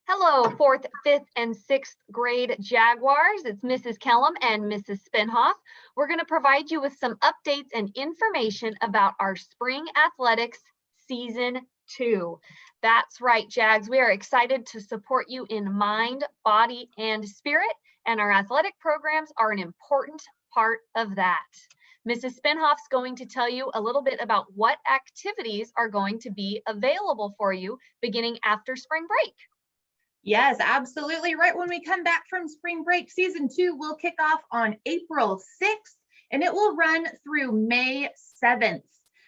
Hello, fourth, fifth, and sixth grade Jaguars. It's Mrs. Kellum and Mrs. Spinhoff. We're going to provide you with some updates and information about our spring athletics season 2. That's right, Jags. We are excited to support you in mind, body, and spirit, and our athletic programs are an important part of that. Mrs. Spinhoff's going to tell you a little bit about what activities are going to be available for you beginning after spring break. Yes, absolutely. Right when we come back from spring break, season 2 will kick off on April 6th and it will run through May 7th.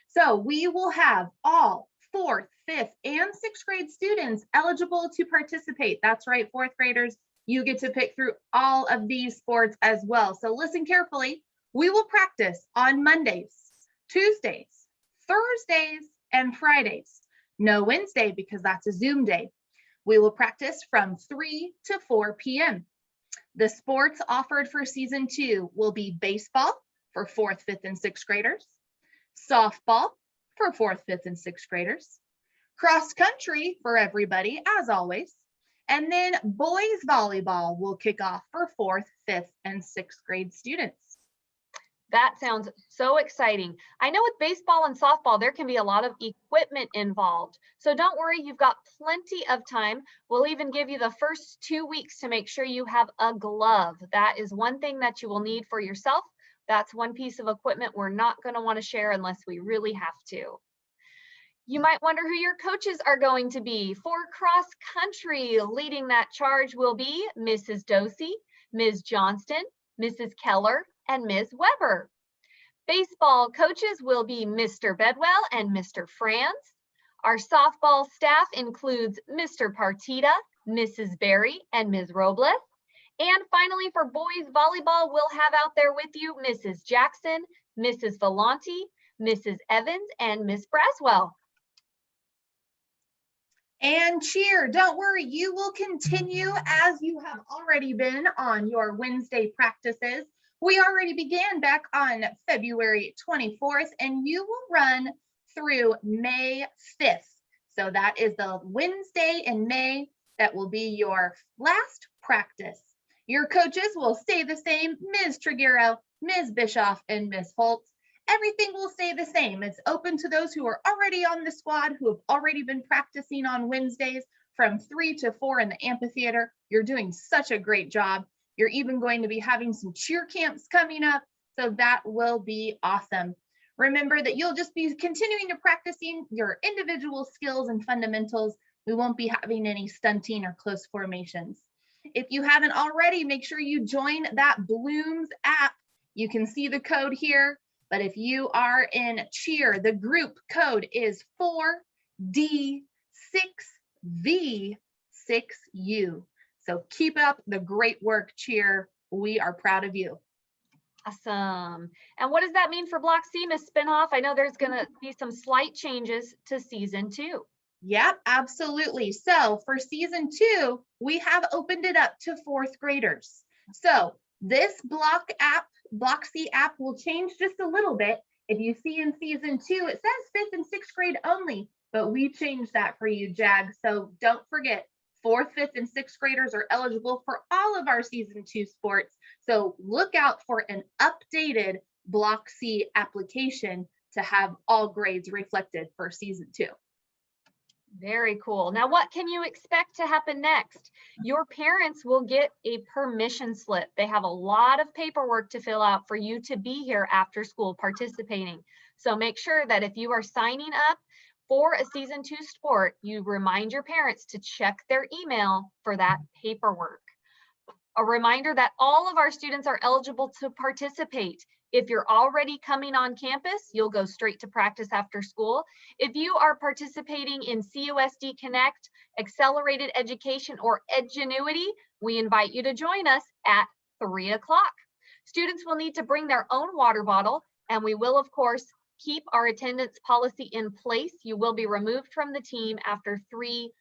So we will have all 4th, 5th, and 6th grade students eligible to participate. That's right, 4th graders, you get to pick through all of these sports as well. So listen carefully. We will practice on Mondays, Tuesdays, Thursdays, and Fridays. No Wednesday because that's a Zoom day. We will practice from 3 to 4 p.m. The sports offered for season 2 will be baseball for 4th, 5th, and 6th graders, softball for 4th, 5th, and 6th graders, cross country for everybody, as always, and then boys volleyball will kick off for 4th, 5th, and 6th grade students. That sounds so exciting. I know with baseball and softball, there can be a lot of equipment involved. So don't worry, you've got plenty of time. We'll even give you the first 2 weeks to make sure you have a glove. That is one thing that you will need for yourself. That's one piece of equipment we're not going to want to share unless we really have to. You might wonder who your coaches are going to be. For cross country, leading that charge will be Mrs. Dosey, Ms. Johnston, Mrs. Keller, and Ms. Weber. Baseball coaches will be Mr. Bedwell and Mr. Franz. Our softball staff includes Mr. Partita, Mrs. Berry, and Ms. Robles. And finally, for boys volleyball, we'll have out there with you Mrs. Jackson, Mrs. Volante, Mrs. Evans, and Ms. Braswell. And cheer, don't worry, you will continue as you have already been on your Wednesday practices. We already began back on February 24th, and you will run through May 5th. So that is the Wednesday in May. That will be your last practice. Your coaches will stay the same, Ms. Triguero, Ms. Bischoff, and Ms. Holtz. Everything will stay the same. It's open to those who are already on the squad, who have already been practicing on Wednesdays from 3 to 4 in the amphitheater. You're doing such a great job. You're even going to be having some cheer camps coming up, so that will be awesome. Remember that you'll just be continuing to practicing your individual skills and fundamentals. We won't be having any stunting or close formations. If you haven't already, make sure you join that Blooms app. You can see the code here, but if you are in cheer, the group code is 4D6V6U. So keep up the great work, cheer. We are proud of you. Awesome. And what does that mean for Block C, Ms. Spinhoff? I know there's going to be some slight changes to season 2. Yep, absolutely. So for season 2, we have opened it up to 4th graders. So this Block C app will change just a little bit. If you see in season 2, it says 5th and 6th grade only, but we changed that for you, Jag. So don't forget, 4th, 5th, and 6th graders are eligible for all of our season 2 sports. So look out for an updated Block C application to have all grades reflected for season 2. Very cool. Now, what can you expect to happen next? Your parents will get a permission slip. They have a lot of paperwork to fill out for you to be here after school participating. So make sure that if you are signing up for a season 2 sport, you remind your parents to check their email for that paperwork. A reminder that all of our students are eligible to participate. If you're already coming on campus, you'll go straight to practice after school. If you are participating in CUSD Connect, Accelerated Education, or Edgenuity, we invite you to join us at 3 o'clock. Students will need to bring their own water bottle, and we will, of course, keep our attendance policy in place. You will be removed from the team after 3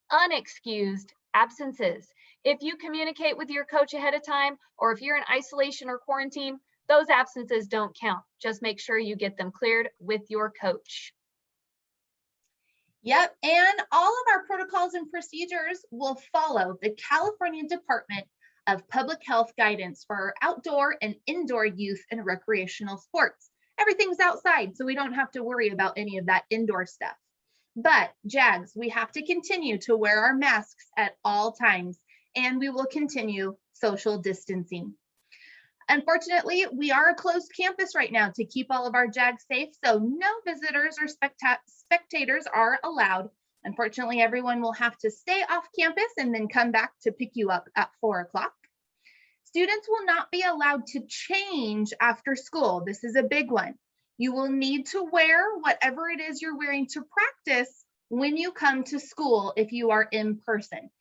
unexcused absences. If you communicate with your coach ahead of time, or if you're in isolation or quarantine, those absences don't count. Just make sure you get them cleared with your coach. Yep, and all of our protocols and procedures will follow the California Department of Public Health guidance for our outdoor and indoor youth and recreational sports. Everything's outside, so we don't have to worry about any of that indoor stuff. But Jags, we have to continue to wear our masks at all times, and we will continue social distancing. Unfortunately, we are a closed campus right now to keep all of our Jags safe, so no visitors or spectators are allowed. Unfortunately, everyone will have to stay off campus and then come back to pick you up at 4 o'clock. Students will not be allowed to change after school. This is a big one. You will need to wear whatever it is you're wearing to practice when you come to school if you are in person.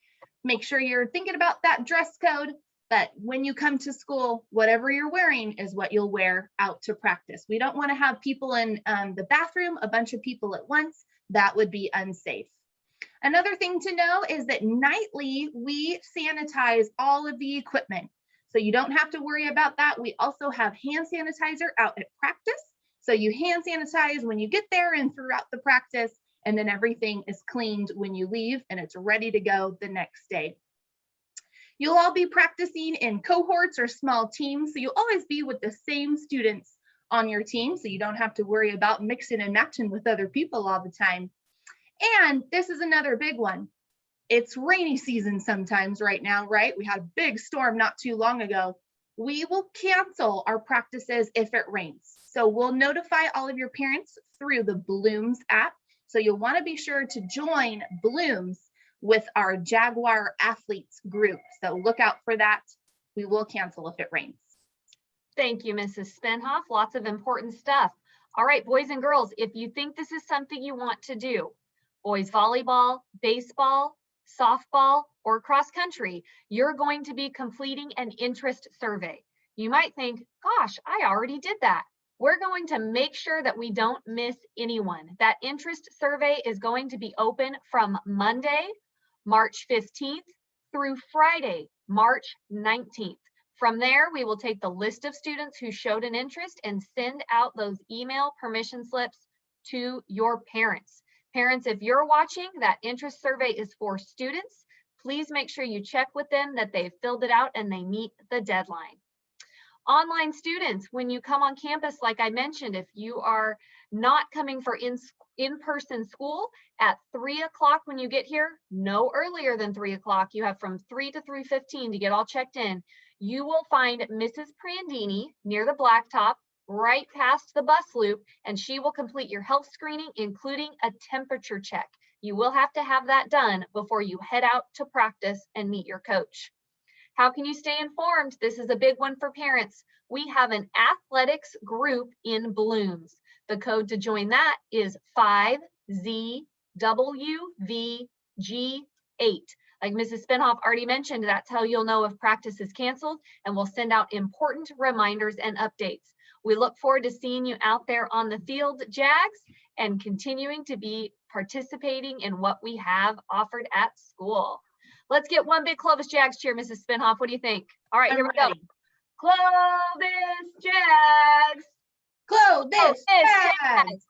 Make sure you're thinking about that dress code, but when you come to school, whatever you're wearing is what you'll wear out to practice. We don't want to have people in the bathroom, a bunch of people at once. That would be unsafe. Another thing to know is that nightly we sanitize all of the equipment. So you don't have to worry about that. We also have hand sanitizer out at practice. So you hand sanitize when you get there and throughout the practice, and then everything is cleaned when you leave and it's ready to go the next day. You'll all be practicing in cohorts or small teams, so you'll always be with the same students on your team, so you don't have to worry about mixing and matching with other people all the time. And this is another big one. It's rainy season sometimes right now, right? We had a big storm not too long ago. We will cancel our practices if it rains. So we'll notify all of your parents through the Blooms app. So you'll want to be sure to join Blooms with our Jaguar athletes group. So look out for that. We will cancel if it rains. Thank you, Mrs. Spenhoff. Lots of important stuff. All right, boys and girls, if you think this is something you want to do, boys volleyball, baseball, softball, or cross country, you're going to be completing an interest survey. You might think, gosh, I already did that. We're going to make sure that we don't miss anyone. That interest survey is going to be open from Monday, March 15th through Friday, March 19th. From there, we will take the list of students who showed an interest and send out those email permission slips to your parents. Parents, if you're watching, that interest survey is for students. Please make sure you check with them that they've filled it out and they meet the deadline. Online students, when you come on campus, like I mentioned, if you are not coming for in-person school at 3 o'clock when you get here, no earlier than 3 o'clock, you have from 3 to 3:15 to get all checked in. You will find Mrs. Prandini near the blacktop, right past the bus loop, and she will complete your health screening, including a temperature check. You will have to have that done before you head out to practice and meet your coach. How can you stay informed? This is a big one for parents. We have an athletics group in Blooms. The code to join that is 5ZWVG8. Like Mrs. Spenhoff already mentioned, that's how you'll know if practice is canceled, and we'll send out important reminders and updates. We look forward to seeing you out there on the field, Jags, and continuing to be participating in what we have offered at school. Let's get one big Clovis Jags cheer, Mrs. Spenhoff. What do you think? All right, here we go. Clovis Jags. Clovis Jags.